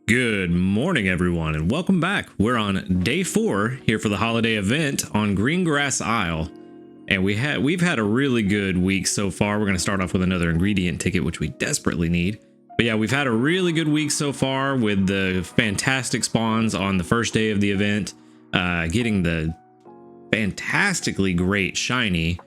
Good morning, everyone, and welcome back. We're on day 4 here for the holiday event on Greengrass Isle, and we've had a really good week so far. We're going to start off with another ingredient ticket, which we desperately need. But yeah, we've had a really good week so far with the fantastic spawns on the first day of the event, getting the fantastically great shiny.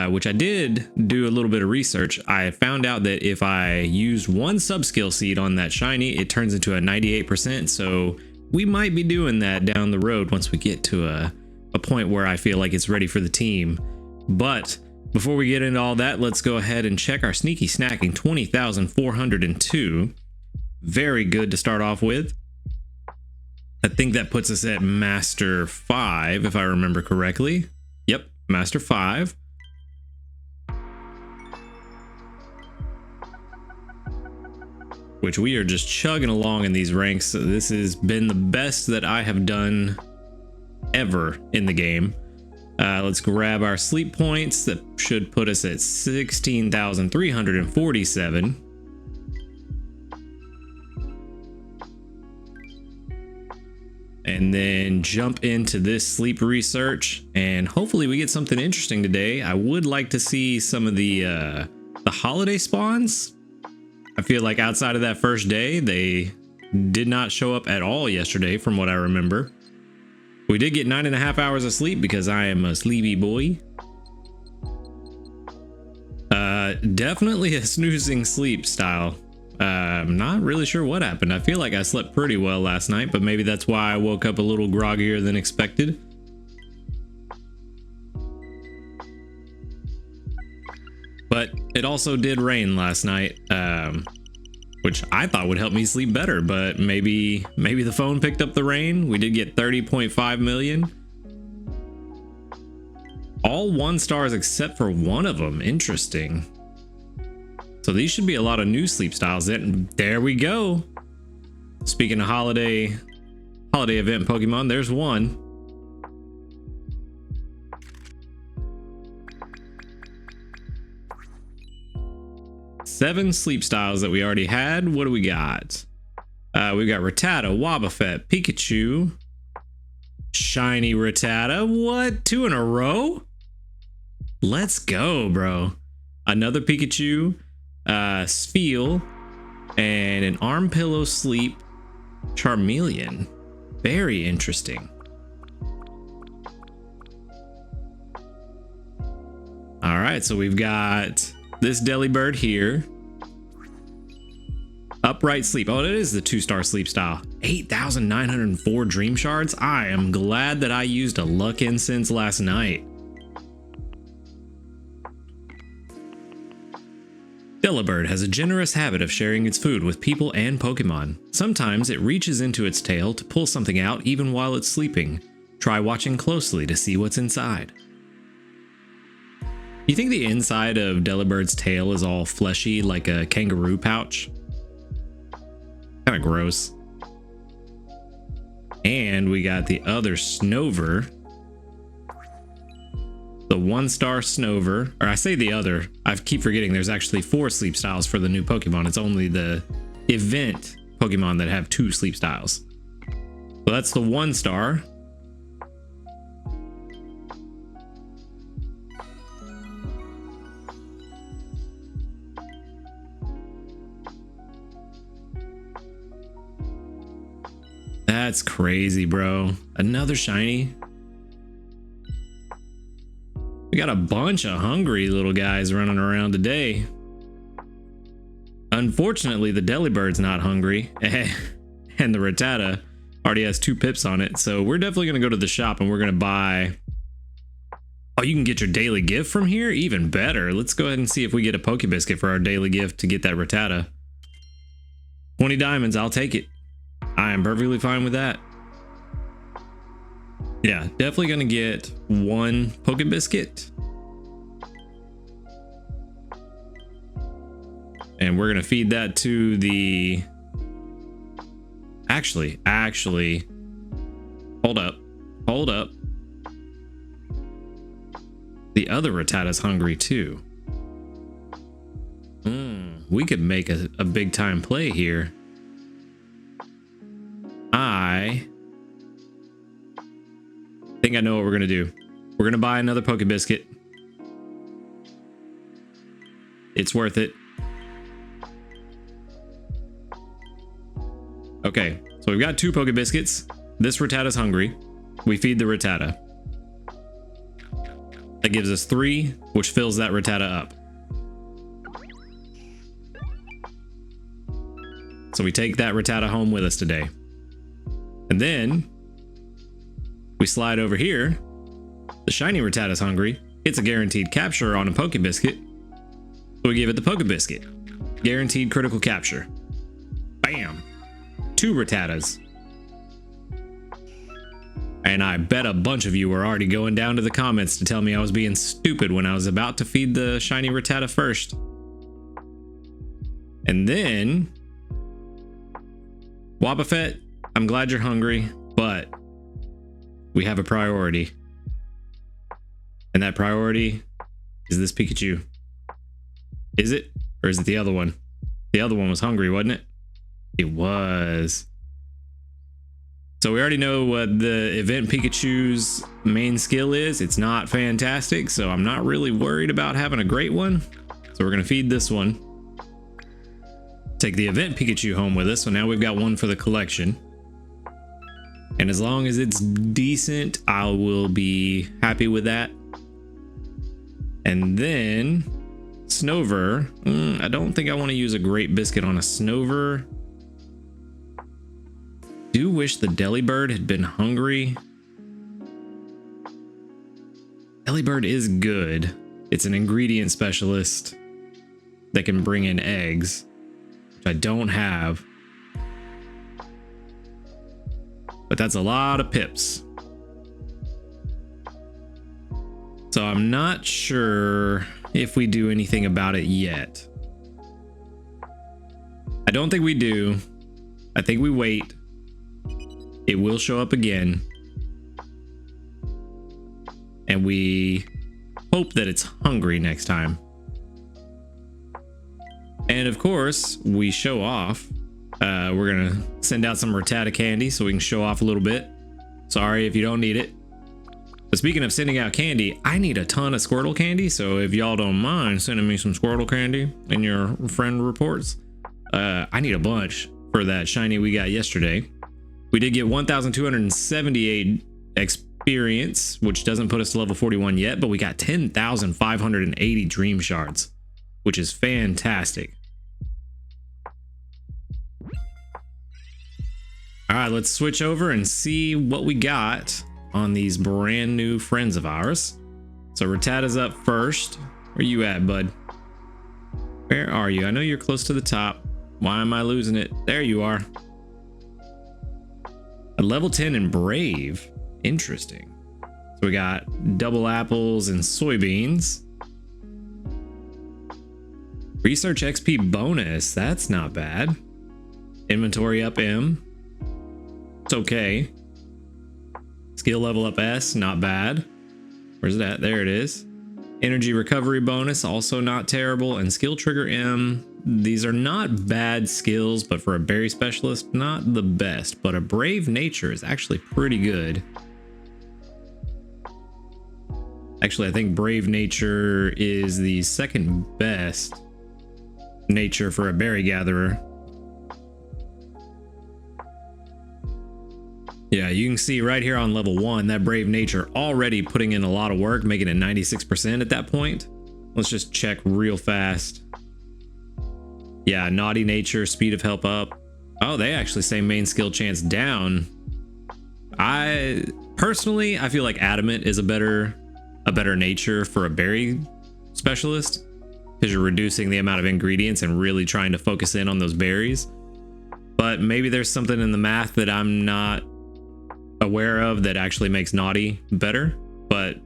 Which I did do a little bit of research. I found out that if I use one subskill seed on that shiny, it turns into a 98%. So we might be doing that down the road once we get to a point where I feel like it's ready for the team. But before we get into all that, let's go ahead and check our sneaky snacking 20,402. Very good to start off with. I think that puts us at Master 5, if I remember correctly. Yep, Master 5. Which we are just chugging along in these ranks. So this has been the best that I have done ever in the game. Let's grab our sleep points. That should put us at 16,347. And then jump into this sleep research, and hopefully we get something interesting today. I would like to see some of the holiday spawns. I feel like outside of that first day, they did not show up at all yesterday from what I remember. We did get 9.5 hours of sleep because I am a sleepy boy. Definitely a snoozing sleep style. I'm not really sure what happened. I feel like I slept pretty well last night, but maybe that's why I woke up a little groggier than expected. But it also did rain last night, which I thought would help me sleep better, but maybe the phone picked up the rain. We did get 30.5 million. All 1 stars except for one of them. Interesting. So these should be a lot of new sleep styles. And there we go. Speaking of holiday event Pokemon, there's one. Seven sleep styles that we already had. What do we got? We've got Rattata, Wobbuffet, Pikachu, shiny Rattata. What? 2 in a row? Let's go, bro. Another Pikachu, Spheal, and an Arm Pillow Sleep Charmeleon. Very interesting. All right, so we've got this Delibird here. Upright Sleep. Oh, it is the 2-star sleep style. 8,904 Dream Shards. I am glad that I used a Luck Incense last night. Delibird has a generous habit of sharing its food with people and Pokemon. Sometimes it reaches into its tail to pull something out even while it's sleeping. Try watching closely to see what's inside. You think the inside of Delibird's tail is all fleshy like a kangaroo pouch? Kind of gross. And we got the other Snover. The 1-star Snover. Or I say the other. I keep forgetting there's actually 4 sleep styles for the new Pokemon. It's only the event Pokemon that have 2 sleep styles. So that's the 1-star. That's crazy, bro. Another shiny. We got a bunch of hungry little guys running around today. Unfortunately, the Delibird's not hungry. And the Rattata already has 2 pips on it. So we're definitely going to go to the shop and we're going to buy... Oh, you can get your daily gift from here? Even better. Let's go ahead and see if we get a Pokebiscuit for our daily gift to get that Rattata. 20 diamonds, I'll take it. I am perfectly fine with that. Yeah, definitely gonna get 1 Pokebiscuit. And we're gonna feed that to the... Actually, hold up. The other Rattata's hungry too. We could make a big time play here. I think I know what we're gonna do. We're gonna buy another Poke Biscuit. It's worth it. Okay, so we've got 2 Poke Biscuits. This Rattata's hungry. We feed the Rattata. That gives us 3, which fills that Rattata up. So we take that Rattata home with us today. And then we slide over here. The shiny Rattata's hungry. It's a guaranteed capture on a Poke Biscuit. So we give it the Poke Biscuit. Guaranteed critical capture. Bam! 2 Rattatas. And I bet a bunch of you were already going down to the comments to tell me I was being stupid when I was about to feed the shiny Rattata first. And then, Wobbuffet, I'm glad you're hungry, but we have a priority. And that priority is this Pikachu. Is it? Or is it the other one? The other one was hungry, wasn't it? It was. So we already know what the event Pikachu's main skill is. It's not fantastic, so I'm not really worried about having a great one. So we're gonna feed this one. Take the event Pikachu home with us, so now we've got one for the collection. And as long as it's decent, I will be happy with that. And then Snover. I don't think I want to use a Great Biscuit on a Snover. Do wish the Delibird had been hungry. Delibird is good. It's an ingredient specialist that can bring in eggs, which I don't have. But that's a lot of pips. So I'm not sure if we do anything about it yet. I don't think we do. I think we wait. It will show up again. And we hope that it's hungry next time. And of course, we show off. We're gonna send out some Rattata candy so we can show off a little bit. Sorry if you don't need it. But speaking of sending out candy, I need a ton of Squirtle candy. So if y'all don't mind sending me some Squirtle candy in your friend reports, I need a bunch for that shiny we got yesterday. We did get 1,278 experience, which doesn't put us to level 41 yet, but we got 10,580 dream shards, which is fantastic. All right, let's switch over and see what we got on these brand new friends of ours. So Rattata's up first. Where you at, bud? Where are you? I know you're close to the top. Why am I losing it? There you are. A level 10 in Brave. Interesting. So we got double apples and soybeans. Research XP bonus. That's not bad. Inventory up M. It's okay. Skill level up S. Not bad. Where's it at? There it is. Energy recovery bonus. Also not terrible. And skill trigger M. These are not bad skills, but for a berry specialist, not the best. But a brave nature is actually pretty good. Actually, I think brave nature is the second best nature for a berry gatherer. Yeah, you can see right here on level 1 that brave nature already putting in a lot of work, making it 96% at that point. Let's just check real fast. Yeah, naughty nature, speed of help up. Oh, they actually say main skill chance down. I personally feel like adamant is a better nature for a berry specialist, because you're reducing the amount of ingredients and really trying to focus in on those berries. But maybe there's something in the math that I'm not aware of that actually makes naughty better, but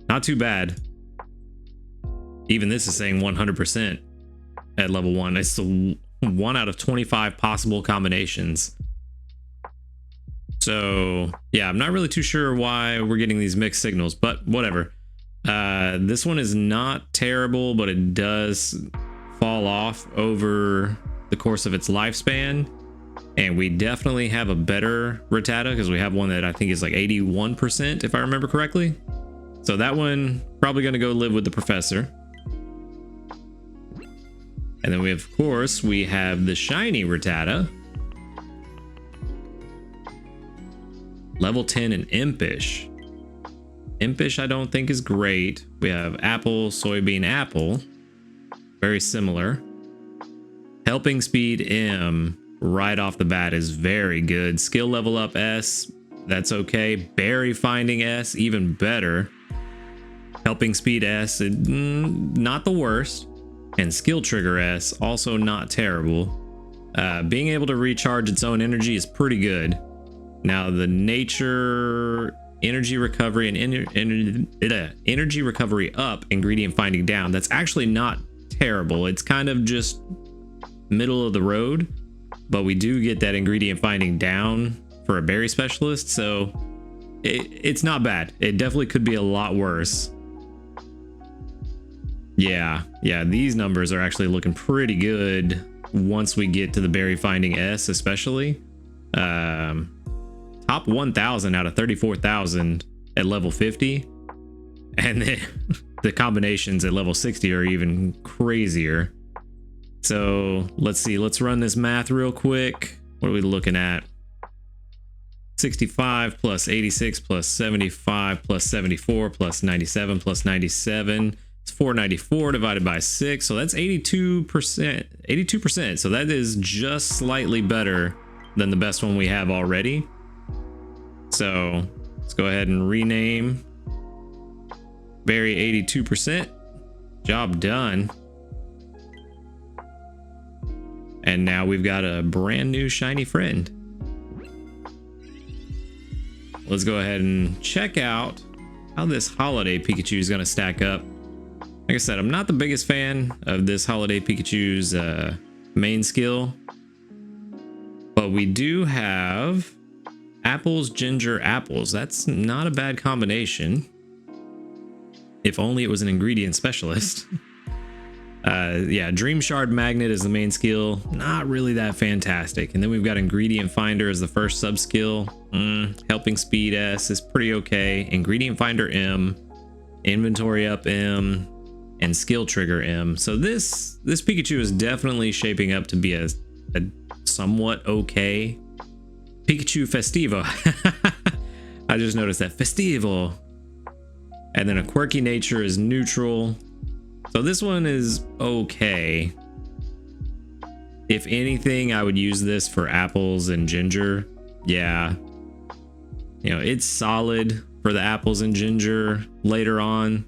not too bad. Even this is saying 100% at level 1. It's the 1 out of 25 possible combinations. So yeah, I'm not really too sure why we're getting these mixed signals, but whatever. This one is not terrible, but it does fall off over the course of its lifespan. And we definitely have a better Rattata because we have one that I think is like 81%, if I remember correctly. So that one probably going to go live with the professor. And then we, of course, we have the shiny Rattata. Level 10 and Impish. Impish I don't think is great. We have Apple, Soybean, Apple. Very similar. Helping Speed M right off the bat is very good. Skill level up S, that's okay. Berry Finding S, even better. Helping Speed S, not the worst. And Skill Trigger S, also not terrible. Being able to recharge its own energy is pretty good. Now the Nature, Energy Recovery, and Energy Recovery up, Ingredient Finding down, that's actually not terrible. It's kind of just middle of the road, but we do get that Ingredient Finding down for a Berry Specialist, so it's not bad. It definitely could be a lot worse. Yeah, these numbers are actually looking pretty good once we get to the Berry Finding S, especially. Top 1,000 out of 34,000 at level 50. And then the combinations at level 60 are even crazier. So let's see, let's run this math real quick. What are we looking at? 65 plus 86 plus 75 plus 74 plus 97 plus 97. It's 494 divided by 6, so that's 82%. 82%. So that is just slightly better than the best one we have already. So let's go ahead and rename Berry 82%. Job done. And now we've got a brand new shiny friend. Let's go ahead and check out how this Holiday Pikachu is going to stack up. Like I said, I'm not the biggest fan of this Holiday Pikachu's main skill, but we do have apples, ginger, apples. That's not a bad combination. If only it was an ingredient specialist. Yeah, Dream Shard Magnet is the main skill. Not really that fantastic. And then we've got Ingredient Finder as the first sub skill. Helping Speed S is pretty okay. Ingredient Finder M, Inventory Up M, and Skill Trigger M. So this Pikachu is definitely shaping up to be a somewhat okay Pikachu Festivo. I just noticed that Festivo. And then a Quirky Nature is neutral. So this one is okay. If anything, I would use this for apples and ginger. Yeah. You know, it's solid for the apples and ginger later on.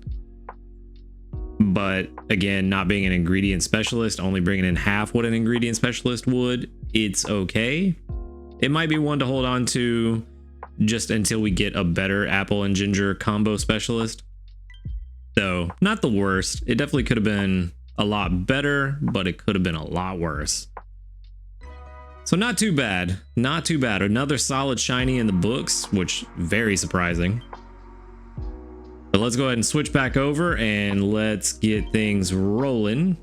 But again, not being an ingredient specialist, only bringing in half what an ingredient specialist would, it's okay. It might be one to hold on to just until we get a better apple and ginger combo specialist. So not the worst. It definitely could have been a lot better, but it could have been a lot worse. So not too bad. Not too bad. Another solid shiny in the books, which very surprising. But let's go ahead and switch back over and let's get things rolling.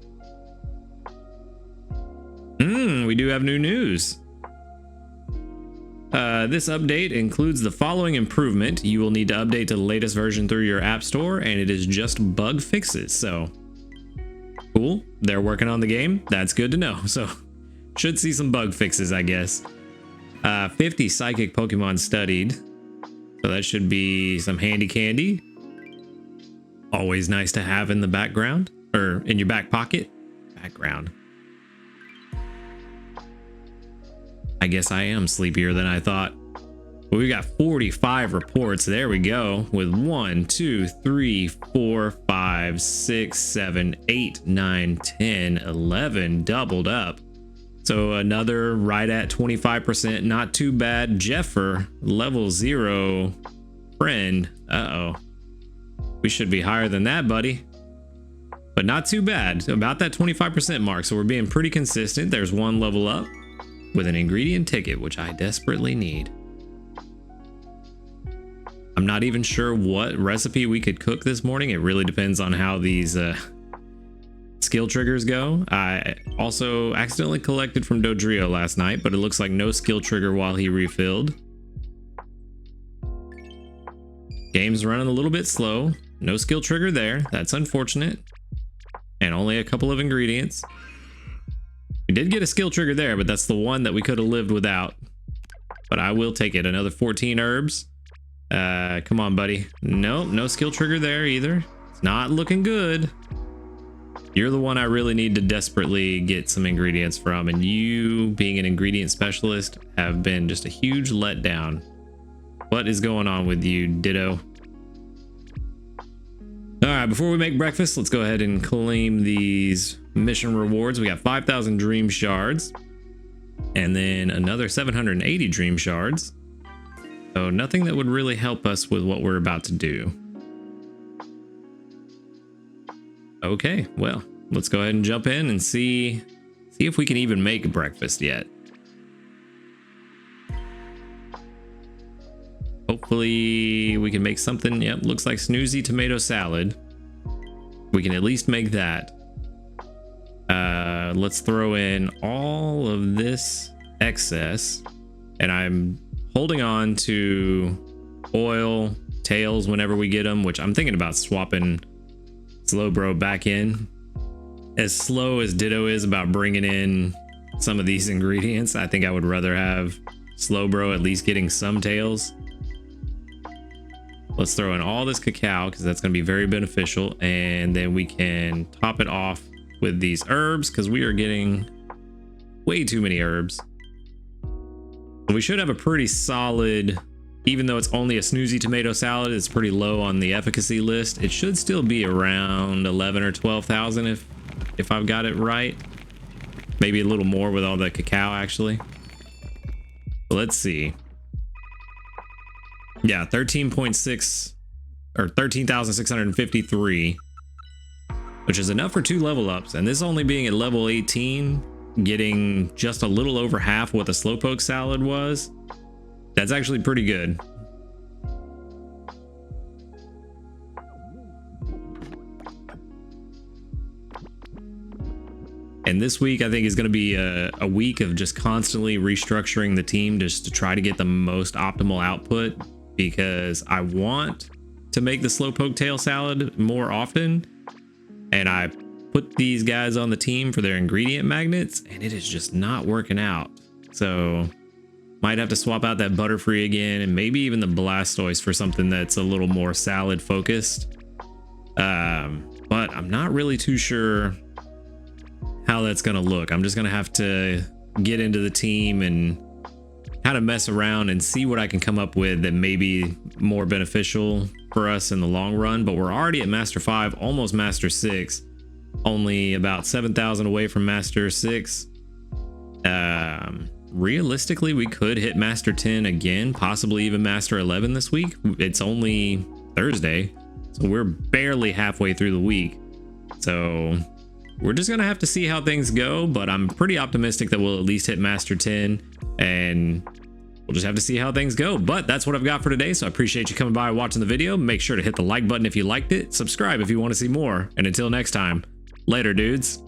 We do have new news. This update includes the following improvement. You will need to update to the latest version through your app store, and it is just bug fixes. So cool. They're working on the game. That's good to know. So should see some bug fixes, I guess. 50 psychic Pokemon studied. So that should be some handy candy. Always nice to have in the background or in your back pocket. Background. I guess I am sleepier than I thought. Well, we got 45 reports. There we go. With 1, 2, 3, 4, 5, 6, 7, 8, 9, 10, 11 doubled up. So another right at 25%. Not too bad. Jeffer, level 0 friend. Uh-oh. We should be higher than that, buddy. But not too bad. About that 25% mark. So we're being pretty consistent. There's one level up with an ingredient ticket, which I desperately need. I'm not even sure what recipe we could cook this morning. It really depends on how these skill triggers go. I also accidentally collected from Dodrio last night, but it looks like no skill trigger while he refilled. Game's running a little bit slow. No skill trigger there. That's unfortunate. And only a couple of ingredients. We did get a skill trigger there, but that's the one that we could have lived without. But I will take it. Another 14 herbs. Come on, buddy. Nope, no skill trigger there either. It's not looking good. You're the one I really need to desperately get some ingredients from, and you, being an ingredient specialist, have been just a huge letdown. What is going on with you, Ditto? All right, before we make breakfast, let's go ahead and claim these mission rewards. We got 5,000 dream shards and then another 780 dream shards. So nothing that would really help us with what we're about to do. Okay, well, let's go ahead and jump in and see if we can even make breakfast yet. Hopefully we can make something. Yep, looks like snoozy tomato salad. We can at least make that. Let's throw in all of this excess, and I'm holding on to oil tails whenever we get them, which I'm thinking about swapping Slowbro back in. As slow as Ditto is about bringing in some of these ingredients, I think I would rather have Slowbro at least getting some tails. Let's throw in all this cacao because that's going to be very beneficial, and then we can top it off with these herbs because we are getting way too many herbs. We should have a pretty solid, even though it's only a snoozy tomato salad, it's pretty low on the efficacy list. It should still be around 11 or 12,000 if I've got it right. Maybe a little more with all the cacao actually. But let's see. Yeah, 13.6 or 13,653, which is enough for 2 level ups. And this only being at level 18, getting just a little over half what the slowpoke salad was. That's actually pretty good. And this week, I think, is going to be a week of just constantly restructuring the team just to try to get the most optimal output, because I want to make the slowpoke tail salad more often. And I put these guys on the team for their ingredient magnets, and it is just not working out. So might have to swap out that Butterfree again, and maybe even the Blastoise for something that's a little more salad focused. But I'm not really too sure how that's going to look. I'm just going to have to get into the team and kind of mess around and see what I can come up with that may be more beneficial for us in the long run. But we're already at Master 5, almost Master 6, only about 7,000 away from Master 6. Realistically, we could hit Master 10 again, possibly even Master 11 this week. It's only Thursday, so we're barely halfway through the week. So we're just gonna have to see how things go, but I'm pretty optimistic that we'll at least hit Master 10, and we'll just have to see how things go. But that's what I've got for today, so I appreciate you coming by and watching the video. Make sure to hit the like button if you liked it, subscribe if you want to see more, and until next time, later dudes.